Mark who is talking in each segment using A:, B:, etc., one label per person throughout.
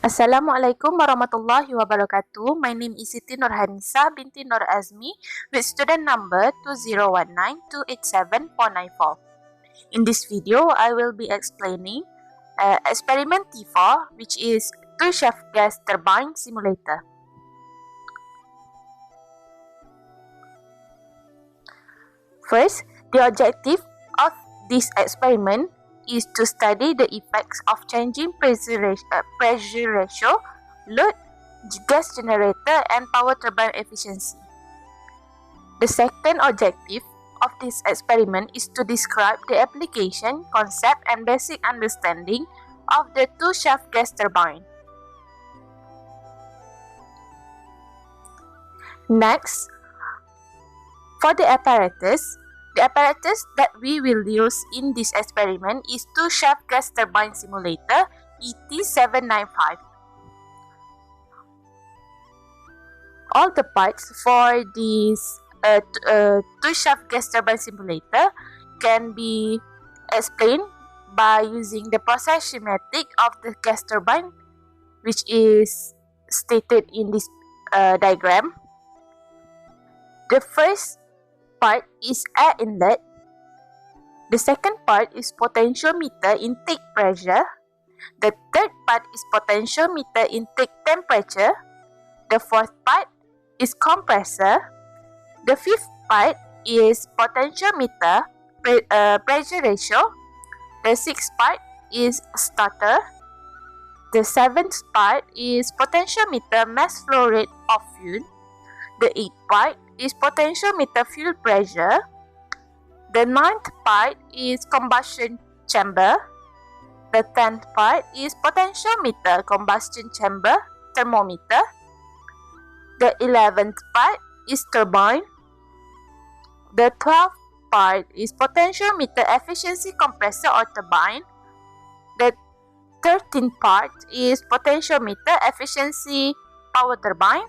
A: Assalamualaikum warahmatullahi wabarakatuh. My name is SITI Hanisah binti NOOR AZMI with student number 2019287494. In this video, I will be explaining experiment T4, which is two-shaft gas turbine simulator. First, the objective of this experiment is to study the effects of changing pressure ratio, load, gas generator, and power turbine efficiency. The second objective of this experiment is to describe the application, concept, and basic understanding of the two-shaft gas turbine. Next, for the apparatus that we will use in this experiment is two-shaft gas turbine simulator ET795. All the parts for this two-shaft gas turbine simulator can be explained by using the process schematic of the gas turbine, which is stated in this diagram. The first part is air inlet. The second part is potentiometer intake pressure. The third part is potentiometer intake temperature. The fourth part is compressor. The fifth part is potentiometer pressure ratio. The sixth part is starter. The seventh part is potentiometer mass flow rate of fuel. The eighth part is potentiometer fuel pressure. The ninth part is combustion chamber. The 10th part is potentiometer combustion chamber thermometer. The 11th part is turbine. The 12th part is potentiometer efficiency compressor or turbine. The 13th part is potentiometer efficiency power turbine.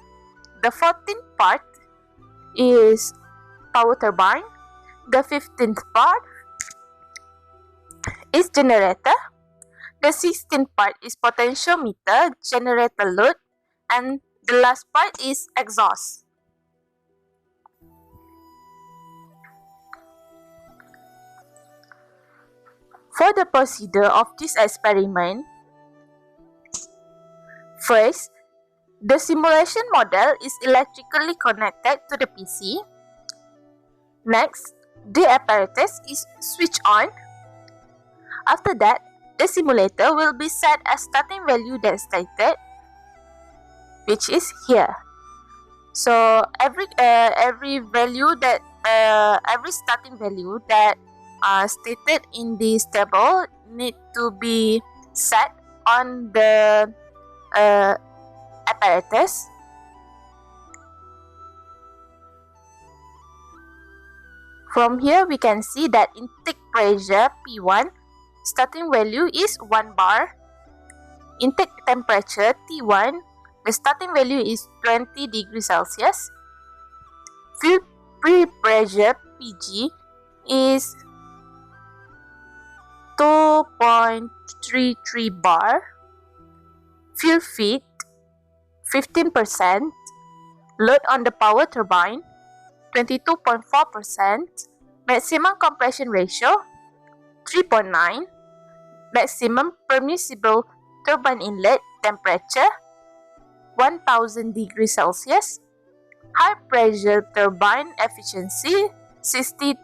A: The 14th part is power turbine. The 15th part is generator. The 16th part is potentiometer generator load, and the last part is exhaust. For the procedure of this experiment, first, the simulation model is electrically connected to the PC. Next, the apparatus is switched on. After that, the simulator will be set as starting value that stated, which is here. So every starting value that stated in this table need to be set on the apparatus. From here, we can see that intake pressure P1 starting value is 1 bar. Intake temperature T1, the starting value is 20 degrees Celsius. Fuel pre-pressure PG is 2.33 bar. Fuel feed 15%. Load on the power turbine 22.4%. Maximum compression ratio 3.9. Maximum permissible turbine inlet temperature 1000 degrees Celsius. High pressure turbine efficiency 60%.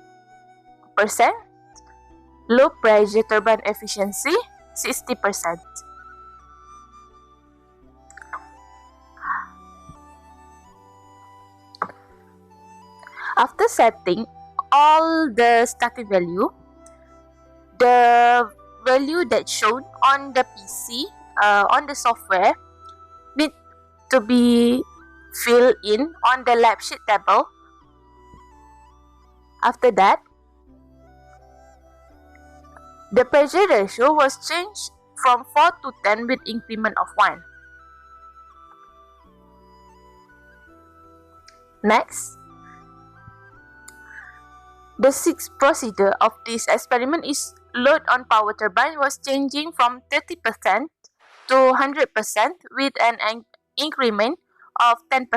A: Low pressure turbine efficiency 60%. After setting all the starting value, the value that's shown on the PC, on the software, need to be filled in on the lab sheet table. After that, the pressure ratio was changed from 4 to 10 with increment of 1. Next, the sixth procedure of this experiment is load on power turbine was changing from 30% to 100% with an increment of 10%.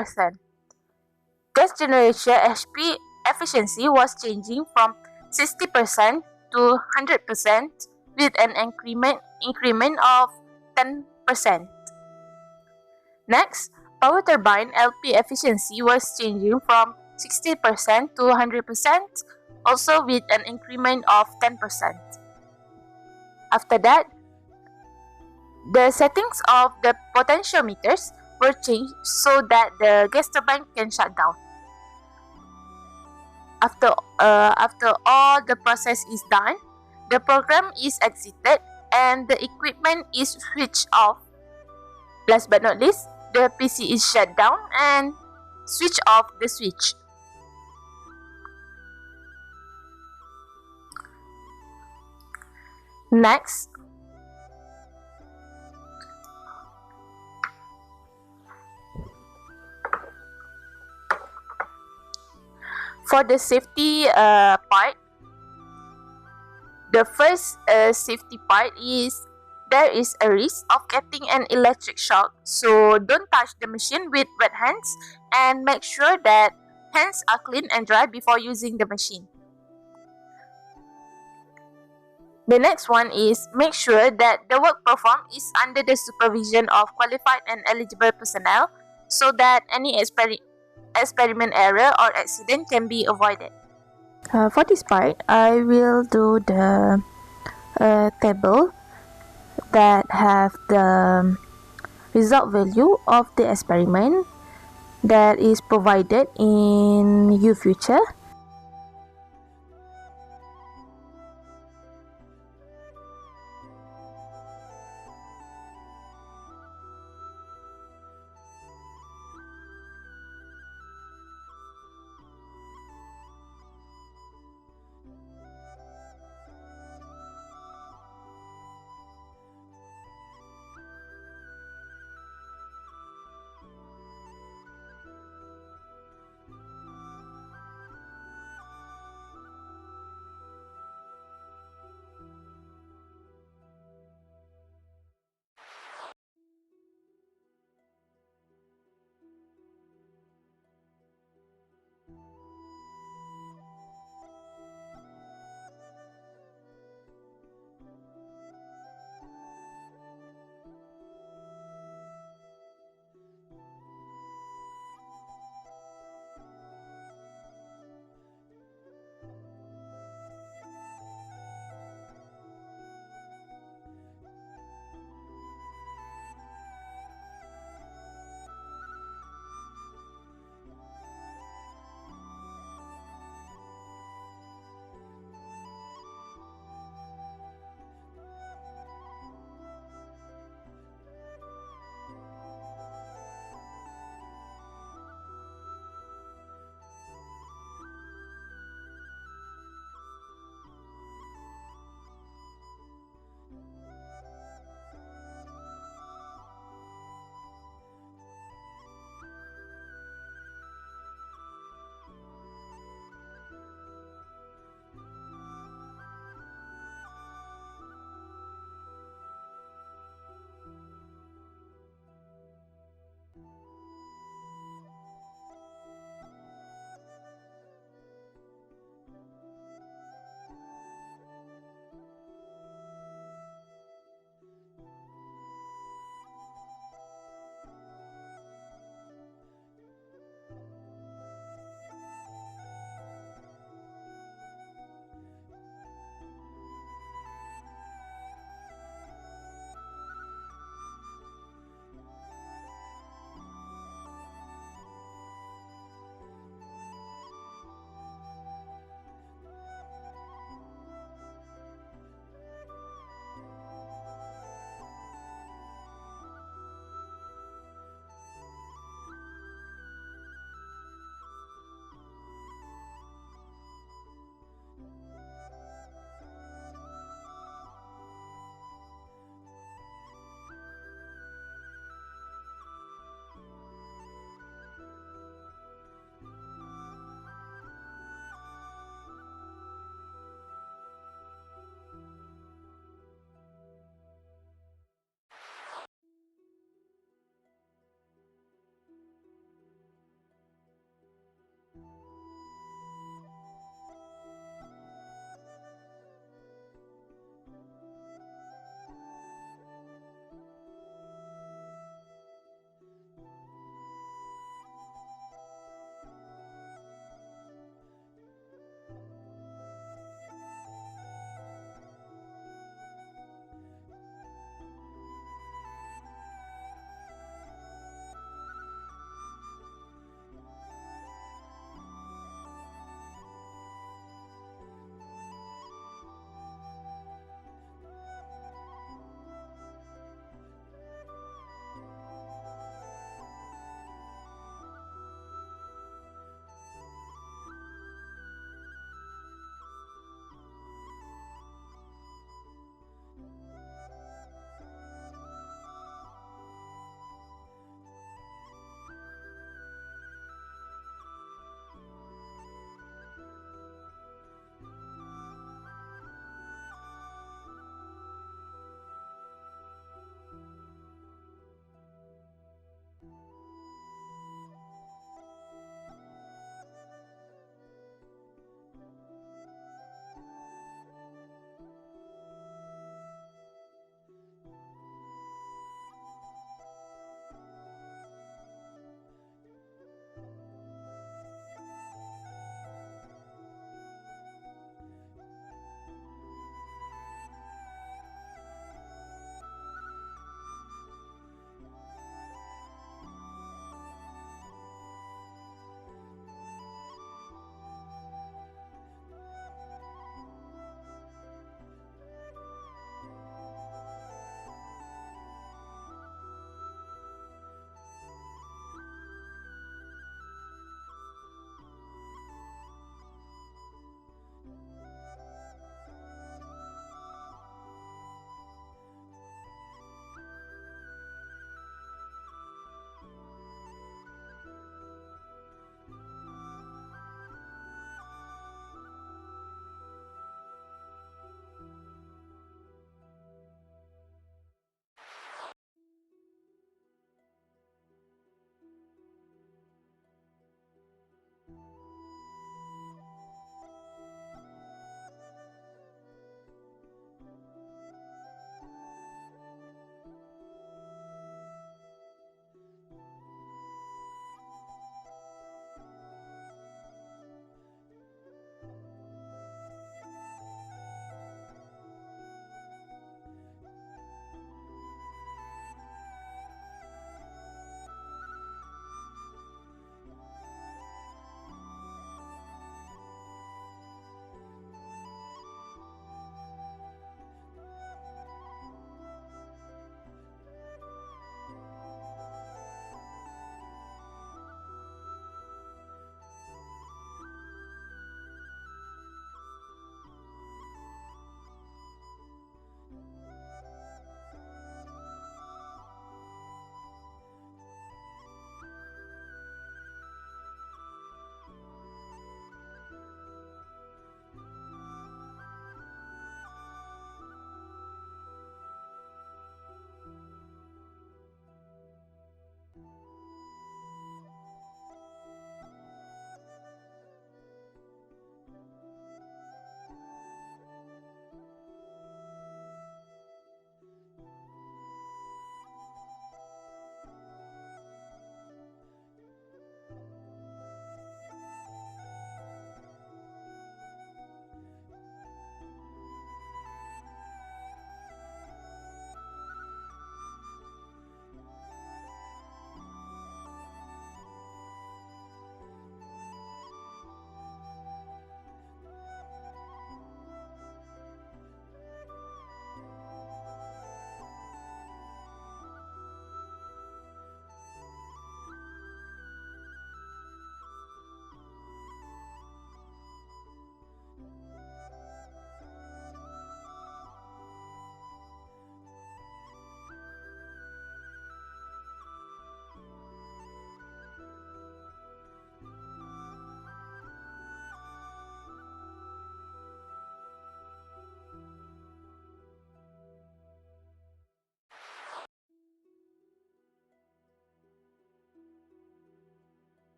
A: Gas generation HP efficiency was changing from 60% to 100% with an increment of 10%. Next, power turbine LP efficiency was changing from 60% to 100%, also with an increment of 10%. After that, the settings of the potentiometers were changed so that the gas turbine can shut down. After all the process is done, the program is exited and the equipment is switched off. Last but not least, the PC is shut down and switch off the switch. Next, for the safety part, the first safety part is there is a risk of getting an electric shock, so don't touch the machine with wet hands and make sure that hands are clean and dry before using the machine. The next one is make sure that the work performed is under the supervision of qualified and eligible personnel so that any experiment error or accident can be avoided. For this part, I will do the table that have the result value of the experiment that is provided in UFuture.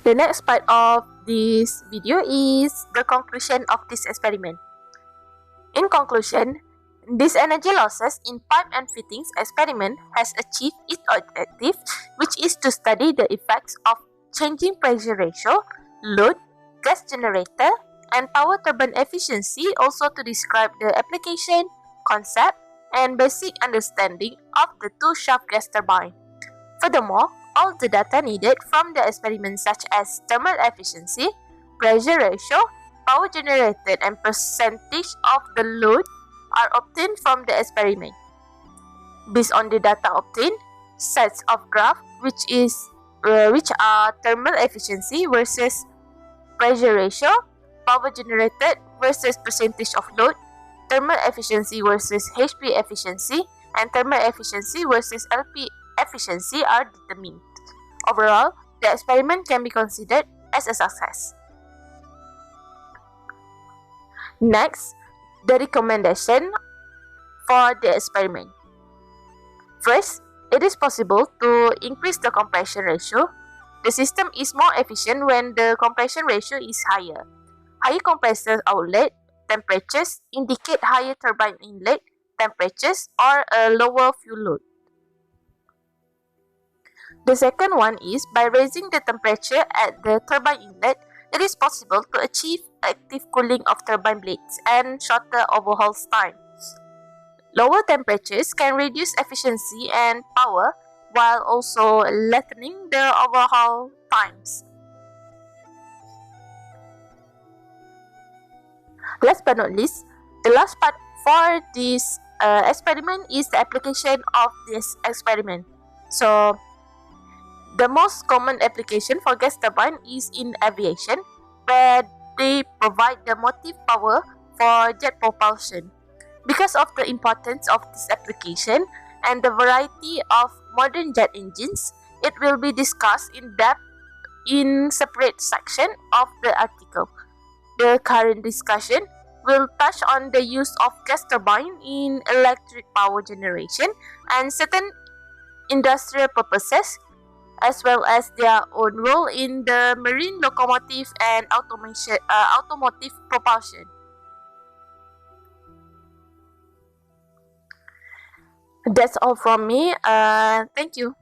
A: The next part of this video is the conclusion of this experiment. In conclusion, this energy losses in pipe and fittings experiment has achieved its objective, which is to study the effects of changing pressure ratio, load, gas generator, and power turbine efficiency, also to describe the application, concept, and basic understanding of the two-shaft gas turbine. Furthermore, all the data needed from the experiment such as thermal efficiency, pressure ratio, power generated, and percentage of the load are obtained from the experiment. Based on the data obtained, sets of graphs which are thermal efficiency versus pressure ratio, power generated versus percentage of load, thermal efficiency versus HP efficiency, and thermal efficiency versus LP efficiency are determined. Overall, the experiment can be considered as a success. Next, the recommendation for the experiment. First, it is possible to increase the compression ratio. The system is more efficient when the compression ratio is higher. Higher compressor outlet temperatures indicate higher turbine inlet temperatures or a lower fuel load. The second one is by raising the temperature at the turbine inlet, it is possible to achieve active cooling of turbine blades and shorter overhaul time. Lower temperatures can reduce efficiency and power while also lengthening the overhaul times. Last but not least, the last part for this experiment is the application of this experiment. So, the most common application for gas turbine is in aviation, where they provide the motive power for jet propulsion. Because of the importance of this application and the variety of modern jet engines, it will be discussed in depth in separate section of the article. The current discussion will touch on the use of gas turbine in electric power generation and certain industrial purposes, as well as their own role in the marine locomotive and automotive propulsion. That's all from me. Thank you.